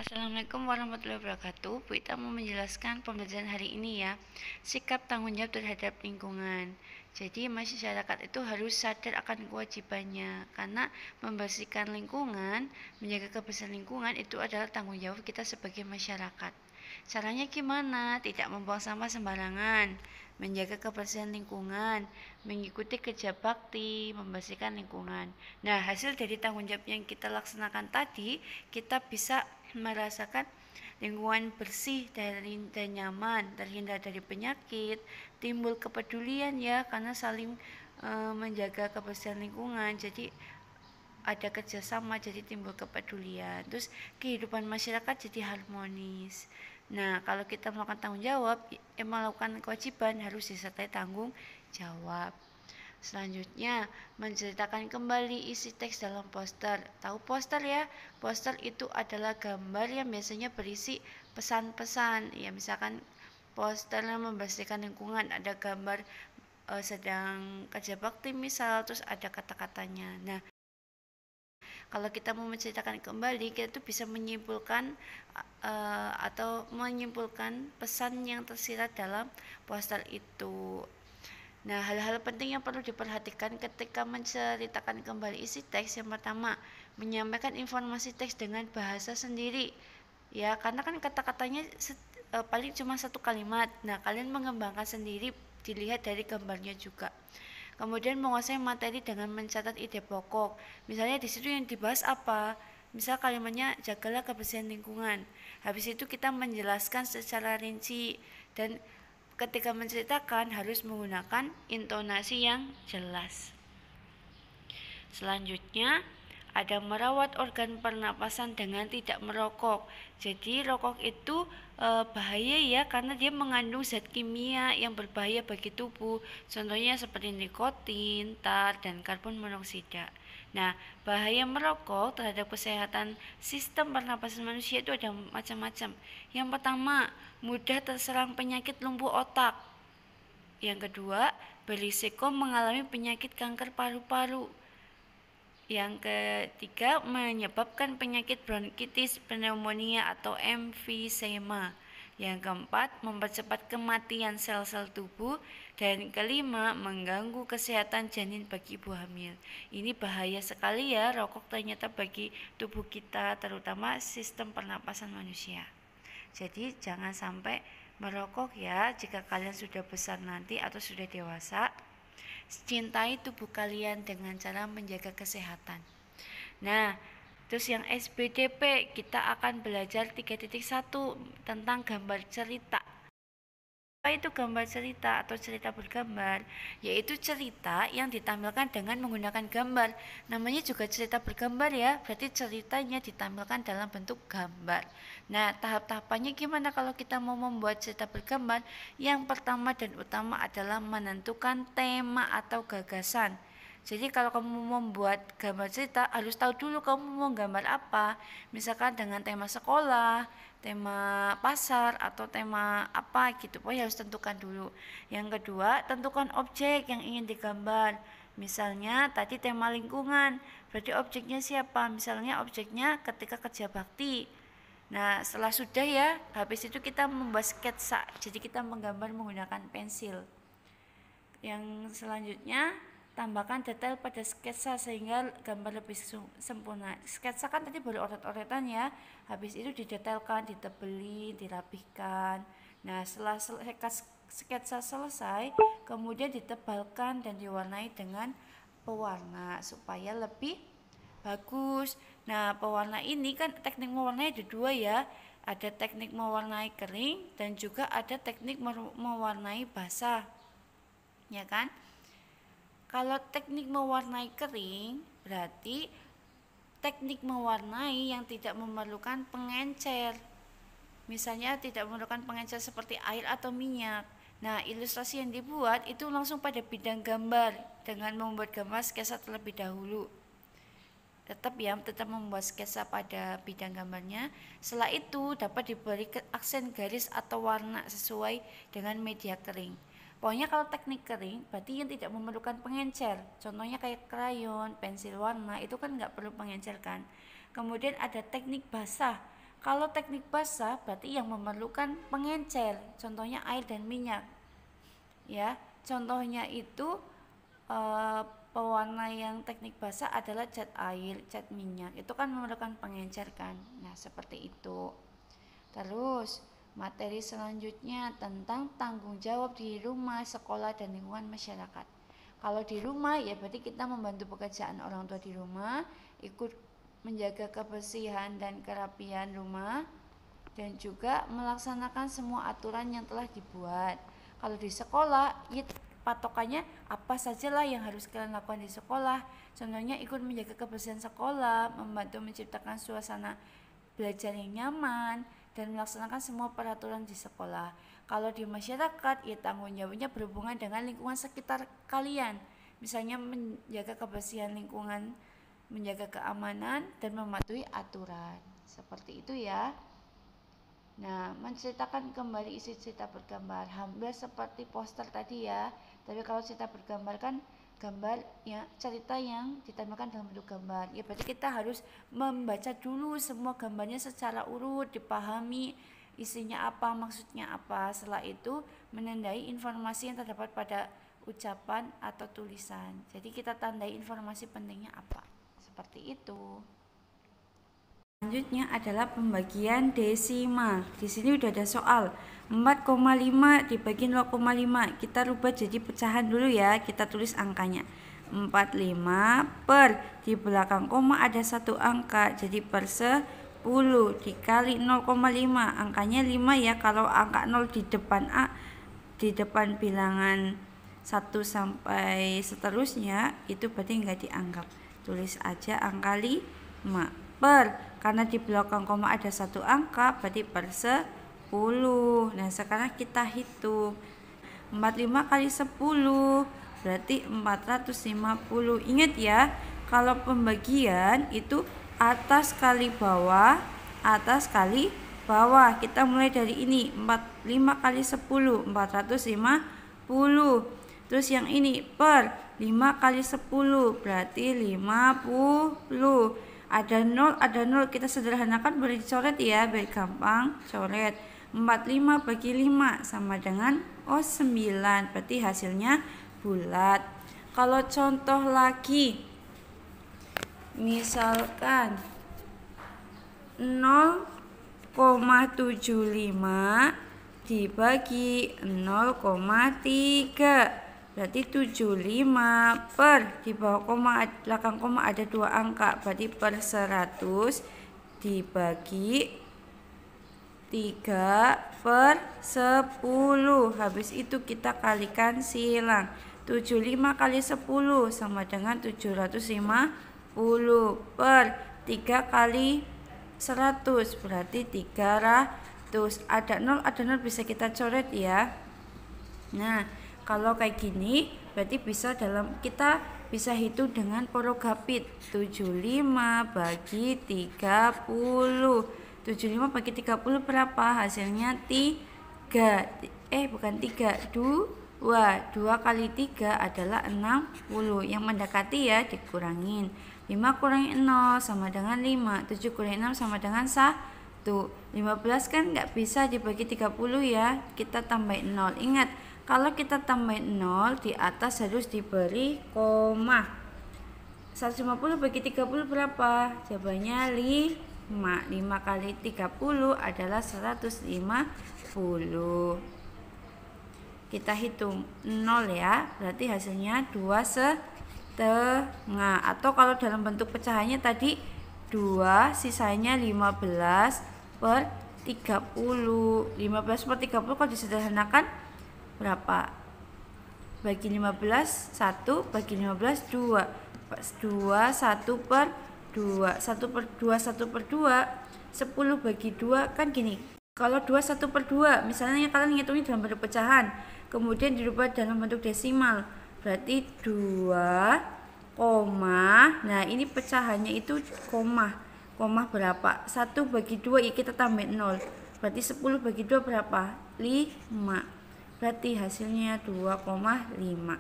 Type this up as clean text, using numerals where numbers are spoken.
Assalamualaikum warahmatullahi wabarakatuh. Bu Ita mau menjelaskan pembelajaran hari ini ya. Sikap tanggung jawab terhadap lingkungan. Jadi masyarakat itu harus sadar akan kewajibannya karena membersihkan lingkungan, menjaga kebersihan lingkungan itu adalah tanggung jawab kita sebagai masyarakat. Caranya gimana? Tidak membuang sampah sembarangan, menjaga kebersihan lingkungan, mengikuti kerja bakti, membersihkan lingkungan. Nah, hasil dari tanggung jawab yang kita laksanakan tadi, kita bisa merasakan lingkungan bersih dan nyaman, terhindar dari penyakit, timbul kepedulian ya karena saling menjaga kebersihan lingkungan. Jadi ada kerjasama, jadi timbul kepedulian. Terus kehidupan masyarakat jadi harmonis. Nah, kalau kita melakukan tanggung jawab, melakukan kewajiban harus disertai tanggung jawab. Selanjutnya, menceritakan kembali isi teks dalam poster. Tahu poster ya? Poster itu adalah gambar yang biasanya berisi pesan-pesan. Ya, misalkan poster yang membersihkan lingkungan, ada gambar sedang kerja bakti misal, terus ada kata-katanya. Nah, kalau kita mau menceritakan kembali, kita tuh bisa menyimpulkan atau menyimpulkan pesan yang tersirat dalam poster itu. Nah, hal-hal penting yang perlu diperhatikan ketika menceritakan kembali isi teks. Yang pertama, menyampaikan informasi teks dengan bahasa sendiri. Ya, karena kan kata-katanya paling cuma satu kalimat. Nah, kalian mengembangkan sendiri, dilihat dari gambarnya juga. Kemudian menguasai materi dengan mencatat ide pokok. Misalnya di situ yang dibahas apa? Misal kalimatnya jagalah kebersihan lingkungan. Habis itu kita menjelaskan secara rinci dan ketika menceritakan harus menggunakan intonasi yang jelas. Selanjutnya ada merawat organ pernapasan dengan tidak merokok. Jadi rokok itu bahaya ya karena dia mengandung zat kimia yang berbahaya bagi tubuh. Contohnya seperti nikotin, tar, dan karbon monoksida. Nah, bahaya merokok terhadap kesehatan sistem pernapasan manusia itu ada macam-macam. Yang pertama, mudah terserang penyakit lumpuh otak. Yang kedua, berisiko mengalami penyakit kanker paru-paru. Yang ketiga, menyebabkan penyakit bronkitis, pneumonia atau emfisema. Yang keempat, mempercepat kematian sel-sel tubuh. Dan kelima, mengganggu kesehatan janin bagi ibu hamil. Ini bahaya sekali ya rokok ternyata bagi tubuh kita, terutama sistem pernapasan manusia. Jadi jangan sampai merokok ya jika kalian sudah besar nanti atau sudah dewasa. Cintai tubuh kalian dengan cara menjaga kesehatan. Nah, terus yang SBDP kita akan belajar 3.1 tentang gambar cerita. Apa itu gambar cerita atau cerita bergambar? Yaitu cerita yang ditampilkan dengan menggunakan gambar. Namanya juga cerita bergambar ya, berarti ceritanya ditampilkan dalam bentuk gambar. Nah, tahap-tahapannya gimana kalau kita mau membuat cerita bergambar? Yang pertama dan utama adalah menentukan tema atau gagasan. Jadi kalau kamu membuat gambar cerita harus tahu dulu kamu mau gambar apa. Misalkan dengan tema sekolah, tema pasar atau tema apa gitu. Pokoknya harus tentukan dulu. Yang kedua, tentukan objek yang ingin digambar. Misalnya tadi tema lingkungan, berarti objeknya siapa? Misalnya objeknya ketika kerja bakti. Nah, setelah sudah ya, habis itu kita membuat sketsa. Jadi kita menggambar menggunakan pensil. Yang selanjutnya, tambahkan detail pada sketsa sehingga gambar lebih sempurna. Sketsa kan tadi baru oret-oretan ya, habis itu didetailkan, ditebeli, dirapihkan. Nah, setelah sketsa selesai, kemudian ditebalkan dan diwarnai dengan pewarna supaya lebih bagus. Nah, pewarna ini kan teknik mewarnai ada dua ya. Ada teknik mewarnai kering dan juga ada teknik mewarnai basah. Ya kan? Kalau teknik mewarnai kering berarti teknik mewarnai yang tidak memerlukan pengencer. Misalnya tidak memerlukan pengencer seperti air atau minyak. Nah, ilustrasi yang dibuat itu langsung pada bidang gambar dengan membuat gambar sketsa terlebih dahulu. Tetap membuat sketsa pada bidang gambarnya. Setelah itu dapat diberi aksen garis atau warna sesuai dengan media kering. Pokoknya kalau teknik kering berarti yang tidak memerlukan pengencer. Contohnya kayak krayon, pensil warna itu kan nggak perlu pengencer kan. Kemudian ada teknik basah. Kalau teknik basah berarti yang memerlukan pengencer, contohnya air dan minyak. Ya, contohnya itu pewarna yang teknik basah adalah cat air, cat minyak. Itu kan memerlukan pengencer kan. Nah, seperti itu. Terus, materi selanjutnya tentang tanggung jawab di rumah, sekolah, dan lingkungan masyarakat. Kalau di rumah ya berarti kita membantu pekerjaan orang tua di rumah, ikut menjaga kebersihan dan kerapian rumah, dan juga melaksanakan semua aturan yang telah dibuat. Kalau di sekolah, ya patokannya apa sajalah yang harus kalian lakukan di sekolah. Contohnya ikut menjaga kebersihan sekolah, membantu menciptakan suasana belajar yang nyaman, dan melaksanakan semua peraturan di sekolah. Kalau di masyarakat, ya tanggung jawabnya berhubungan dengan lingkungan sekitar kalian. Misalnya menjaga kebersihan lingkungan, menjaga keamanan, dan mematuhi aturan. Seperti itu ya. Nah, menceritakan kembali isi cerita bergambar, hampir seperti poster tadi ya. Tapi kalau cerita bergambar kan gambar ya, cerita yang ditampilkan dalam bentuk gambar. Ya berarti kita harus membaca dulu semua gambarnya secara urut, dipahami isinya apa, maksudnya apa. Setelah itu menandai informasi yang terdapat pada ucapan atau tulisan. Jadi kita tandai informasi pentingnya apa. Seperti itu. Selanjutnya adalah pembagian desimal. Di sini udah ada soal 4,5 dibagi 0,5. Kita rubah jadi pecahan dulu ya. Kita tulis angkanya 45 per, di belakang koma ada satu angka, jadi per 10 dikali 0,5. Angkanya 5 ya. Kalau angka 0 di depan di depan bilangan 1 sampai seterusnya, itu berarti enggak dianggap. Tulis aja angka 5 per, karena di belakang koma ada satu angka, berarti per 10. Nah, sekarang kita hitung 45 kali 10 berarti 450. Ingat ya, kalau pembagian itu atas kali bawah, atas kali bawah. Kita mulai dari ini, 45 kali 10 450. Terus yang ini per 5 kali 10 berarti 50. Ada 0, kita sederhanakan, boleh dicoret ya biar gampang coret. 45 bagi 5 sama dengan 9, berarti hasilnya bulat. Kalau contoh lagi, misalkan 0,75 dibagi 0,3 berarti 75 per, di bawah koma, belakang koma ada dua angka, berarti per 100 dibagi 3 per 10. Habis itu kita kalikan silang. 75 kali 10 sama dengan 750 per 3 kali 100 berarti 300. Ada 0 bisa kita coret ya. Nah, kalau kayak gini berarti kita bisa hitung dengan porogapit. 75 bagi 30. 75 bagi 30 berapa? Hasilnya 3. Bukan 3, 2. 2 kali 3 adalah 60. Yang mendekati ya, dikurangin. 5 kurangi 0 sama dengan 5. 7 kurangi 6 sama dengan 1. 15 kan nggak bisa dibagi 30 ya. Kita tambahin 0. Ingat, kalau kita tambahin 0 di atas harus diberi koma. 150 bagi 30 berapa? Jawabannya 5. 5 kali 30 adalah 150. Kita hitung 0 ya, berarti hasilnya 2,5. Atau kalau dalam bentuk pecahannya tadi 2, sisanya 15 per 30. 15 per 30 kalau disederhanakan berapa? Bagi 15 1, bagi 15 2. 2 1 per 2. 1 per 2 1 per 2. 10 bagi 2 kan gini. Kalau 2 1 per 2, misalnya kalian ngitungnya dalam bentuk pecahan, kemudian dirubah dalam bentuk desimal, berarti 2, nah ini pecahannya itu koma berapa? 1 bagi 2 ya kita tambahin 0, berarti 10 bagi 2 berapa? 5. Berarti hasilnya 2,5.